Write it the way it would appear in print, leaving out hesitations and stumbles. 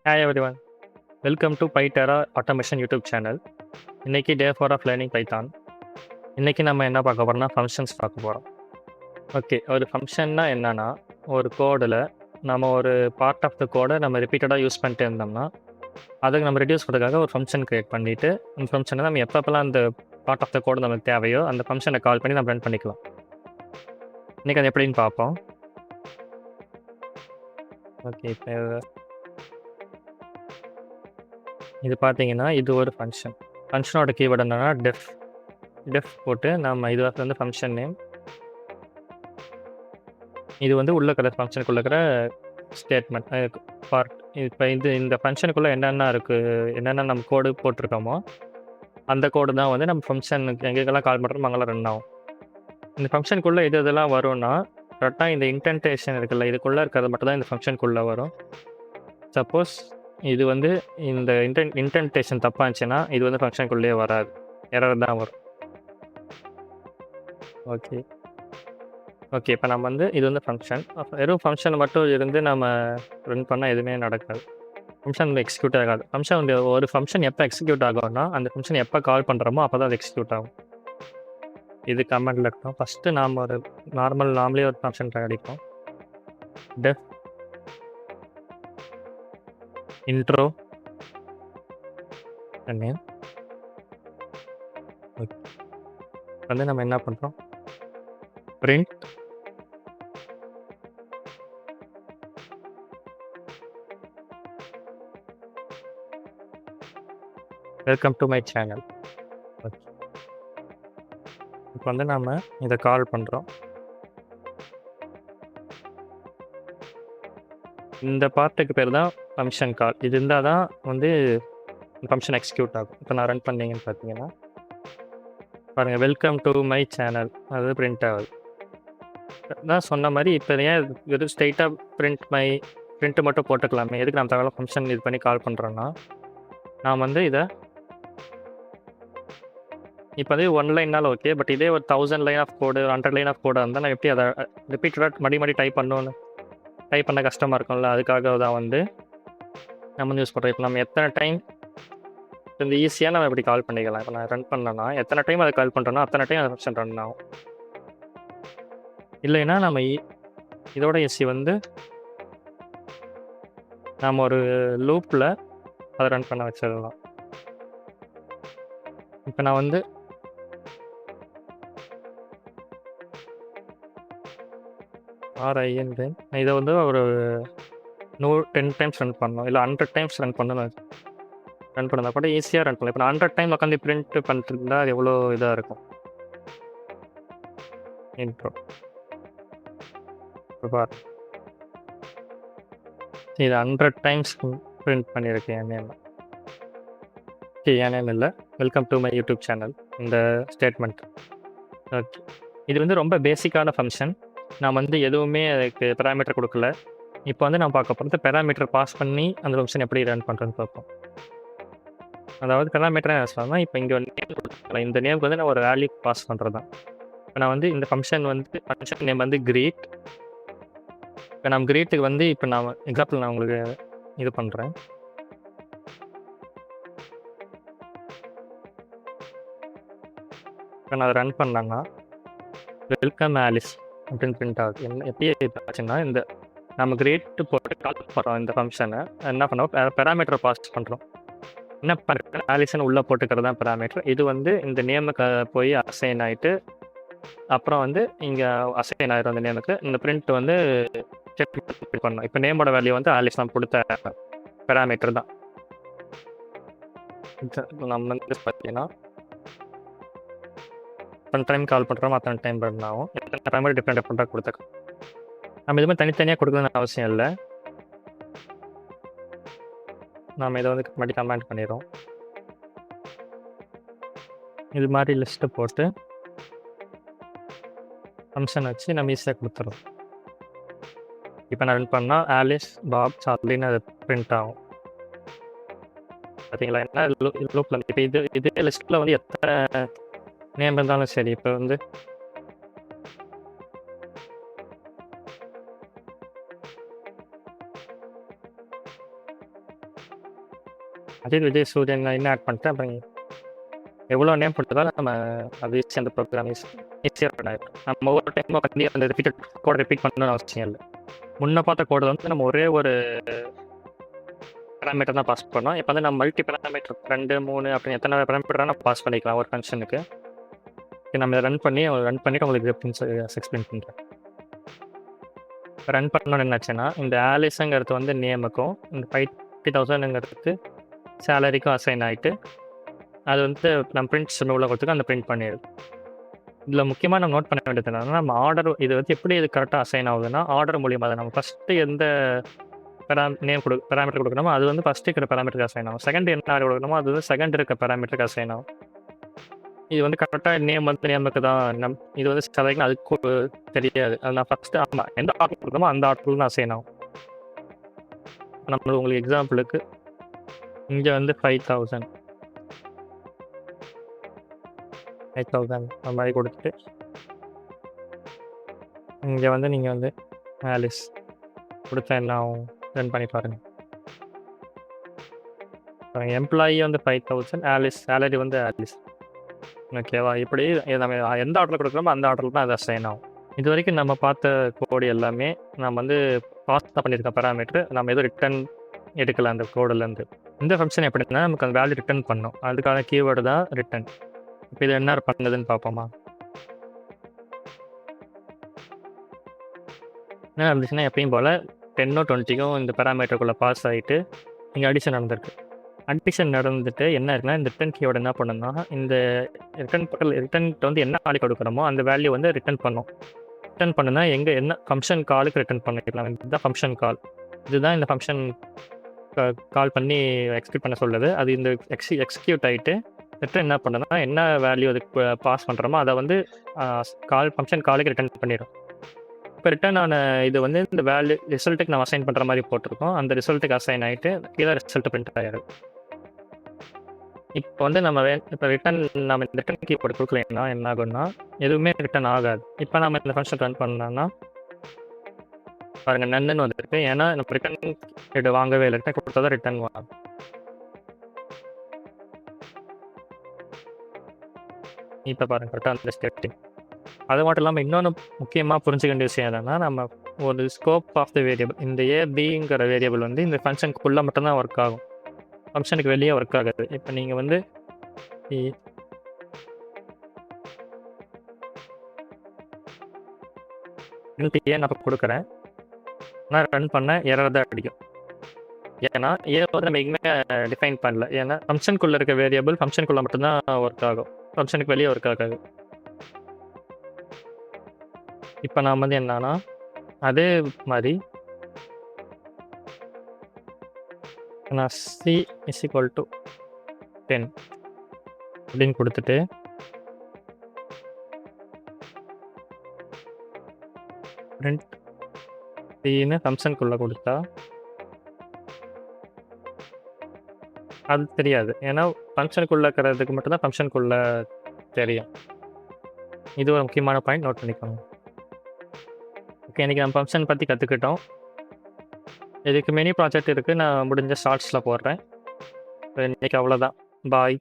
Hi everyone, welcome to PyTera Automation YouTube channel. இன்னைக்கு டே 4 of learning Python. இன்னைக்கு நம்ம என்ன பார்க்க போறோம்னா ஃபங்க்ஷன்ஸ் பார்க்க போகிறோம். ஓகே, ஒரு ஃபங்க்ஷன்னா என்னன்னா, ஒரு கோடில் நம்ம ஒரு பார்ட் ஆஃப் த கோடை நம்ம ரிப்பீட்டடாக யூஸ் பண்ணிட்டே இருந்தோம்னா, அதுக்கு நம்ம ரெடியூஸ் பண்ணுறதுக்காக ஒரு ஃபங்க்ஷன் கிரியேட் பண்ணிவிட்டு, அந்த ஃபங்க்ஷனை நம்ம எப்பப்பெல்லாம் அந்த பார்ட் ஆஃப் த கோடு நமக்கு தேவையோ அந்த ஃபங்க்ஷனை கால் பண்ணி நம்ம ரன் பண்ணிக்கலாம். இன்னைக்கு அது எப்படின்னு பார்ப்போம். ஓகே, இப்போ இது பார்த்தீங்கன்னா இது ஒரு ஃபங்க்ஷனோட கீவேர்டு என்னன்னா டெஃப் போட்டு நம்ம இது வந்து ஃபங்க்ஷன் நேம், இது வந்து உள்ள இருக்கிற ஃபங்க்ஷனுக்குள்ள இருக்கிற ஸ்டேட்மெண்ட் பார்ட். இப்போ இந்த ஃபங்க்ஷனுக்குள்ளே என்னென்ன நம்ம கோடு போட்டிருக்கோமோ அந்த கோடு தான் வந்து நம்ம ஃபங்க்ஷனுக்கு எங்கெங்கெல்லாம் கால் பண்ணுறோமோ அங்கெல்லாம் ரன் ஆகும். இந்த ஃபங்க்ஷனுக்குள்ளே இதெல்லாம் வரும்னா கரெக்டாக இந்த இன்டென்டேஷன் இருக்குல்ல, இதுக்குள்ளே இருக்கிறது மட்டும் தான் இந்த ஃபங்க்ஷனுக்குள்ளே வரும். சப்போஸ் இது வந்து இந்த இன்டென்டேஷன் தப்பாக இருந்துச்சுன்னா இது வந்து ஃபங்க்ஷனுக்குள்ளேயே வராது, எரர் தான் வரும். ஓகே, இப்போ நம்ம வந்து இது வந்து ஃபங்க்ஷன், வெறும் ஃபங்க்ஷன் மட்டும் இருந்து நம்ம ரன் பண்ணால் எதுவுமே நடக்காது, ஃபங்க்ஷன் வந்து எக்ஸிக்யூட் ஆகாது. ஒரு ஃபங்க்ஷன் எப்போ எக்ஸிக்யூட் ஆகும்னா அந்த ஃபங்க்ஷன் எப்போ கால் பண்ணுறோமோ அப்போ தான் அது எக்ஸிக்யூட் ஆகும். இது கமெண்டில் இருக்கட்டும். ஃபஸ்ட்டு நாம் ஒரு நார்மலே ஒரு ஃபங்க்ஷன் அடிப்போம். Def intro name. ஓகே, வந்து நம்ம என்ன பண்ணுறோம், print welcome to my channel. Okay, இப்போ வந்து நம்ம இதை கால் பண்ணுறோம். இந்த பார்ட்டுக்கு பேர் தான் ஃபங்க்ஷன் கால். இது இருந்தால் தான் வந்து ஃபங்க்ஷன் எக்ஸிக்யூட் ஆகும். இப்போ நான் ரன் பண்ணீங்கன்னு பார்த்தீங்கன்னா பாருங்கள், வெல்கம் டு மை சேனல் அது பிரிண்ட் ஆகுது. தான் சொன்ன மாதிரி இப்போ ஏன் வெறும் ஸ்ட்ரைட்டாக பிரிண்ட்டு மட்டும் போட்டுக்கலாமே, எதுக்கு நம்ம தகவல் ஃபங்க்ஷன் இது பண்ணி கால் பண்ணுறோன்னா, நான் வந்து இதை இப்போ வந்து 1 லைன்னாலும் ஓகே, பட் இதே ஒரு 1000 line of code 100 line of கோடாக இருந்தால் நான் எப்படி அதை ரிப்பீட்டடாக மடி டைப் பண்ண கஷ்டமாக இருக்கும்ல, அதுக்காக தான் வந்து நம்ம வந்து யூஸ் பண்ணுறோம். இப்போ நம்ம எத்தனை டைம் இந்த ஈஸியாக நம்ம இப்படி கால் பண்ணிக்கலாம். இப்போ நான் ரன் பண்ணேன்னா எத்தனை டைம் அதை கால் பண்ணுறோன்னா அத்தனை டைம் அந்த ஃபங்க்ஷன் ரன் ஆகும். இல்லைன்னா நம்ம இதோட ஈஸி வந்து நம்ம ஒரு லூப்பில் அதை ரன் பண்ண வச்சிடலாம். இப்போ நான் வந்து RIN நான் இதை வந்து ஒரு 10 டைம்ஸ் ரன் பண்ணணும், இல்லை 100 டைம்ஸ் ரன் பண்ணதா கூட ஈஸியாக ரன் பண்ணலாம். இப்போ நான் 100 டைம் உட்காந்து பிரிண்ட் பண்ணிட்டு இருந்தால் அது எவ்வளோ இதாக இருக்கும். இன்ட்ரோ இது 100 டைம்ஸ் பிரிண்ட் பண்ணியிருக்கேன் என் நேம். என் நேம் இல்லை, welcome to my YouTube channel இந்த ஸ்டேட்மெண்ட். ஓகே, இது வந்து ரொம்ப பேசிக்கான ஃபங்க்ஷன். நான் வந்து எதுவுமே அதுக்கு பேராமீட்டர் கொடுக்கல. இப்போ வந்து நான் பார்க்க போகிறது பேராமீட்டர் பாஸ் பண்ணி அந்த ஃபங்க்ஷன் எப்படி ரன் பண்ணுறதுன்னு பார்ப்போம். அதாவது பேராமீட்டர் என்ன சொல்லலாம், இப்போ இங்கே வந்து இந்த நேமுக்கு வந்து நான் ஒரு வேல்யூ பாஸ் பண்ணுறது தான். இப்போ நான் வந்து இந்த ஃபங்க்ஷன் நேம் வந்து கிரீட். இப்போ நம்ம கிரீட்டுக்கு வந்து இப்போ நான் எக்ஸாம்பிள் நான் உங்களுக்கு இது பண்ணுறேன். இப்போ நான் அதை ரன் பண்ணேன்னா வெல்கம் ஆலிஸ் அப்படின்னு பிரிண்ட் ஆகுது. எப்படி ஆச்சுன்னா, இந்த நம்ம கிரேட் போட்டு கால் பண்ணுறோம் இந்த ஃபங்க்ஷனை, என்ன பண்ணுறோம், பேராமீட்டர் பாஸ் பண்ணுறோம். என்ன பண்ணுறோம், ஆலிஸ்ன்னு உள்ளே போட்டுக்கிறது தான் பேராமீட்டர். இது வந்து இந்த நேமுக்கு போய் அசைன் ஆகிட்டு அப்புறம் வந்து இங்கே அசைன் ஆகிடும் அந்த நேமுக்கு. இந்த பிரிண்ட் வந்து செக் பண்ணணும். இப்போ நேமோட வேல்யூ வந்து ஆலிஸ் நான் கொடுத்த பேராமீட்டர் தான். நம்ம வந்து பார்த்தீங்கன்னா எத்தனை டைம் கால் பண்ணுறோமோ அத்தனை டைம் ரன் ஆகும். எத்தனை டைம் டிஃப்ரெண்ட்டாக கொடுத்துக்கலாம். நம்ம இது மாதிரி தனித்தனியாக கொடுக்கணும்னு அவசியம் இல்லை. நாம் இதை வந்து மறுபடியும் கமெண்ட் பண்ணிடுறோம். இது மாதிரி லிஸ்ட்டு போட்டு ஃபங்க்ஷன் வச்சு நம்ம ஈஸியாக கொடுத்துறோம். இப்போ நான் ரன் பண்ணால் ஆலிஸ் பாப் சார்லின்னு அது பிரிண்ட் ஆகும். பார்த்தீங்களா, என்ன லூப்பில் இப்போ இதே லிஸ்ட்டில் வந்து எத்தனை நேம் இருந்தாலும் சரி, இப்போ வந்து அஜித், விஜய், சூரியன் இன்னும் ஆட் பண்ணிட்டேன். அப்புறம் எவ்வளோ நேம் போட்டதாலும் நம்ம அது ஈஸியாக அந்த ப்ரோக்ராம் ஈஸியாக ரன் ஆகிடும். நம்ம ஒவ்வொரு டைமும் வந்து அந்த கோடை ரிப்பீட் பண்ணணும்னு அவசியம் இல்லை. முன்ன பார்த்த கோடை வந்து நம்ம ஒரே ஒரு பேராமீட்டர் தான் பாஸ் பண்ணோம். இப்போ வந்து நம்ம மல்டி பேராமீட்டர் 2, 3 அப்படின்னு எத்தனை பேராமீட்டர் நம்ம பாஸ் பண்ணிக்கலாம் ஒரு ஃபங்க்ஷனுக்கு. நம்ம ரன் பண்ணிட்டு உங்களுக்கு எக்ஸ்பிளைன் பண்ணுறேன். ரன் பண்ணணும்னு என்னாச்சுன்னா, இந்த ஆலிஸுங்கிறது வந்து நேமுக்கும் இந்த 50,000ங்கிறதுக்கு சேலரிக்கும் அசைன் ஆகிட்டு அது வந்து நம்ம பிரிண்ட்ஸ் உள்ள கொடுத்துக்கு அந்த பிரிண்ட் பண்ணிடுது. இதில் முக்கியமாக நம்ம நோட் பண்ண வேண்டியது என்னன்னா, நம்ம ஆர்டர் இது வந்து எப்படி இது கரெக்டாக அசைன் ஆகுதுன்னா, ஆர்டர் மூலியமாக தான் நம்ம ஃபஸ்ட்டு எந்த பேராமீட்டர் கொடுக்கணுமோ அது வந்து ஃபஸ்ட்டு இருக்கிற பேராமீட்டருக்கு அசைன் ஆகும். செகண்ட் என்ன ஆர்டர் கொடுக்கணுமோ அது வந்து செகண்ட் இருக்க பேராமீட்டருக்கு அசைன் ஆகும். இது வந்து கரெக்டாக நேம் வந்து நேமுக்கு தான் இது வந்து சிலைக்கு அதுக்கு தெரியாது. அது நான் ஃபஸ்ட்டு ஆமாம் எந்த ஆர்டர் கொடுக்கணுமோ அந்த ஆர்டருக்கு தான் அசைன் ஆகும். நம்மளுக்கு உங்களுக்கு எக்ஸாம்பிளுக்கு இங்கே வந்து 5,000 அந்த மாதிரி கொடுத்துட்டு இங்கே வந்து நீங்கள் வந்து ஆலிஸ் கொடுத்தா எல்லாம் ரன் பண்ணி பாருங்கள். எம்ப்ளாயி வந்து 5,000, ஆலிஸ் சேலரி வந்து ஆலிஸ். ஓகேவா? இப்படி நம்ம எந்த ஆர்டரில் கொடுக்குறோமோ அந்த ஆர்டரில் தான் அது அசைன் ஆகும். இது வரைக்கும் நம்ம பார்த்த கோடு எல்லாமே நம்ம வந்து பாஸ் தான் பண்ணியிருக்கோம் பேராமீட்டர். நம்ம எதுவும் ரிட்டர்ன் எடுக்கல அந்த கோடுலேருந்து. இந்த ஃபங்க்ஷன் எப்படின்னா நமக்கு அந்த வேல்யூ ரிட்டர்ன் பண்ணணும். அதுக்கான கீவேர்டு தான் ரிட்டர்ன். இப்போ இது என்ன பண்ணுதுன்னு பார்ப்போமா? என்ன இருந்துச்சுன்னா எப்பயும் போல் 10 20க்கும் இந்த பேராமீட்டருக்குள்ளே பாஸ் ஆகிட்டு இங்கே அடிஷன் நடந்திருக்கு. அடிஷன் நடந்துட்டு என்ன இருக்குன்னா இந்த ரிட்டர்ன் கீயோட என்ன பண்ணணும்னா இந்த ரிட்டர்ன்ட்டு வந்து என்ன காலி கொடுக்குறோமோ அந்த வேல்யூ வந்து ரிட்டர்ன் பண்ணும். ரிட்டர்ன் பண்ணுனா என்ன ஃபங்க்ஷன் காலுக்கு ரிட்டர்ன் பண்ணிக்கலாம். இதுதான் ஃபங்க்ஷன் கால். இதுதான் இந்த ஃபங்க்ஷன் கால் பண்ணி எக்ஸிக்யூட் பண்ண சொல்லுது. அது இந்த எக்ஸிக்யூட் ஆகிட்டு ரிட்டர்ன் என்ன பண்ணுன்னா என்ன வேல்யூ அதுக்கு பாஸ் பண்ணுறோமோ அதை வந்து ஃபங்க்ஷன் காலுக்கு ரிட்டர்ன் பண்ணிடும். இப்போ ரிட்டர்ன் ஆன இது வந்து இந்த வேல்யூ ரிசல்ட்டுக்கு நம்ம அசைன் பண்ணுற மாதிரி போட்டிருக்கோம். அந்த ரிசல்ட்டுக்கு அசைன் ஆகிட்டு கீழே ரிசல்ட் பிரிண்ட் ஆகிடும். இப்போ வந்து நம்ம இந்த ரிட்டர்ன் கீபோர்டு கொடுக்கலைன்னா என்ன ஆகும்னா எதுவுமே ரிட்டர்ன் ஆகாது. இப்போ நம்ம இந்த ஃபங்க்ஷன் ரன் பண்ணோம்னா பாருங்கள் நன்னு வந்துருக்கு. ஏன்னா நம்ம ரிட்டர்ன் வாங்கவே இல்லை. ரிட்டர்ன் கொடுத்தா தான் ரிட்டர்ன் வாங்கும். இப்போ பாருங்கள் கரெக்டாக அந்த ஸ்டெப்டிங். அது மட்டும் இல்லாமல் இன்னொன்று முக்கியமாக புரிஞ்சுக்க வேண்டிய விஷயம் என்னென்னா நம்ம ஒரு ஸ்கோப் ஆஃப் த வேரியபிள் இந்த ஏபிங்கிற வேரியபிள் வந்து இந்த ஃபங்க்ஷனுக்குள்ளே மட்டும்தான் ஒர்க் ஆகும். ஃபங்க்ஷனுக்கு வெளியே ஒர்க் ஆகாது. இப்போ நீங்கள் வந்து நான் கொடுக்குறேன். நான் ரன் பண்ண எரர் தான் அடிக்கும். ஏன்னா வந்து நம்ம எங்கேயுமே டிஃபைன் பண்ணல. ஏன்னா ஃபங்க்ஷனுக்குள்ளே இருக்க வேரியபிள் ஃபங்க்ஷனுக்குள்ளே மட்டும்தான் ஒர்க் ஆகும். ஃபங்க்ஷனுக்கு வெளியே ஒர்க் ஆகாது. இப்போ நான் வந்து என்னன்னா அதே மாதிரி நான் C = 10 அப்படின்னு கொடுத்துட்டு பிரிண்ட் Cன்னு ஃபங்க்ஷனுக்குள்ளே கொடுத்தா அது தெரியாது. ஏன்னா ஃபங்க்ஷனுக்குள்ளே இருக்கிறதுக்கு மட்டும்தான் ஃபங்க்ஷனுக்குள்ளே தெரியும். இது ஒரு முக்கியமான பாயிண்ட், நோட் பண்ணிக்கோங்க. ஓகே, இன்றைக்கி நம்ம ஃபங்க்ஷன் பற்றி கற்றுக்கிட்டோம். இதுக்கு மினி ப்ராஜெக்ட் இருக்குது, நான் முடிஞ்ச ஷார்ட்ஸில் போடுறேன். இன்றைக்கி அவ்வளோதான். பாய்.